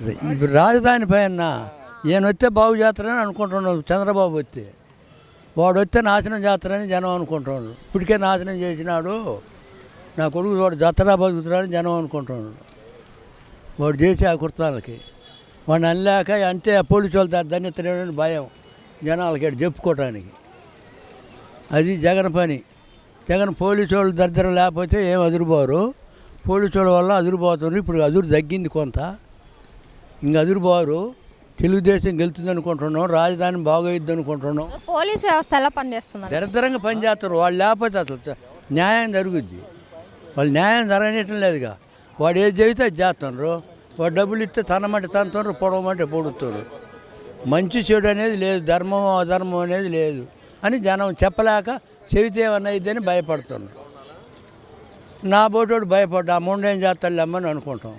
ఇప్పుడు రాజధాని పైన ఈయన వస్తే బాగు చేస్తారని అనుకుంటున్నాడు. చంద్రబాబు వస్తే వాడు వస్తే నాశనం చేస్తారని జనం అనుకుంటున్నాడు. ఇప్పటికే నాశనం చేసినాడు. నా కొడుకు వాడు జత్తరా బతుకుతున్నాడని జనం అనుకుంటున్నాడు. వాడు చేసే ఆ కుర్తాలకి వాడిని అల్లాక అంటే పోలీసు వాళ్ళు దండెత్తలేడని భయం జనాలకి చెప్పుకోవటానికి. అది జగన్ పని. జగన్ పోలీసు వాళ్ళు దరిద్రం లేకపోతే ఏం అదురుపోరు. పోలీసు వాళ్ళ వల్ల అదురుపోతున్నారు. ఇప్పుడు అదురు తగ్గింది కొంత, ఇంక అదురుపోరు. తెలుగుదేశం గెలుతుంది అనుకుంటున్నాం. రాజధాని బాగోయిద్ది అనుకుంటున్నాం. పోలీస్ వ్యవస్థ ఎలా పనిచేస్తున్నారు? దరిద్రంగా పనిచేస్తారు. వాళ్ళు లేకపోతే అసలు న్యాయం జరుగుద్ది. వాళ్ళు న్యాయం జరగనటం లేదుగా. వాడు ఏది చెబితే అది చేస్తున్నారు. వాడు డబ్బులు ఇస్తే తనమంటే తనుతున్నారు, పొడవమంటే పొడుతున్నారు. మంచి చెడు అనేది లేదు, ధర్మం అధర్మం అనేది లేదు అని జనం చెప్పలేక చెబితే ఏమన్నా ఇద్దని భయపడుతున్నారు. నా బోటోడు భయపడ్డా ఆ ముండేం చేస్తాళ్ళమ్మని అనుకుంటాం.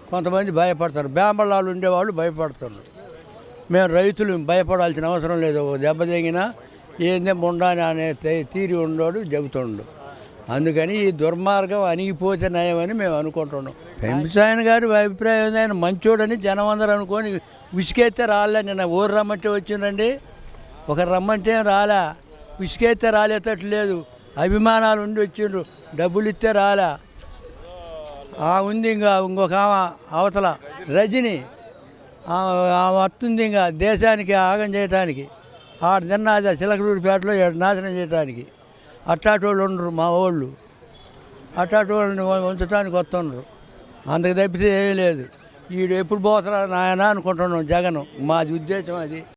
కొంతమంది భయపడతారు. బేంబళ్ళాలు ఉండేవాళ్ళు భయపడతారు. మేము రైతులు భయపడాల్సిన అవసరం లేదు. దెబ్బ తెగినా ఏందే ముండాని అనే తీరి ఉండోడు చెబుతుండు. అందుకని ఈ దుర్మార్గం అణిగిపోతే నయమని మేము అనుకుంటున్నాం. పెంపిసాయన గారి అభిప్రాయం ఆయన మంచోడని జనం అందరూ అనుకొని విసుకెత్తే రాలే. నిన్న ఊరు రమ్మంటే వచ్చిందండి, ఒకరు రమ్మంటే రాలే. విసుకెత్తే రాలేటట్టు లేదు. అభిమానాలు ఉండి వచ్చిండ్రు. డబ్బులు ఇస్తే రాలే. ఉంది ఇంకా ఇంకొక అవతల రజని వస్తుంది ఇంకా దేశానికి ఆగం చేయటానికి. ఆడ తిన్నది చిలకలూరిపేటలో నాశనం చేయడానికి. అట్టాటి వాళ్ళు ఉండరు మా వాళ్ళు. అట్టాటి వాళ్ళని ఉంచడానికి వస్తుండ్రు. అందుకు తప్పితే ఏమీ లేదు. వీడు ఎప్పుడు పోతారా నాయన అనుకుంటున్నాం. జగన్ మాది ఉద్దేశం అది.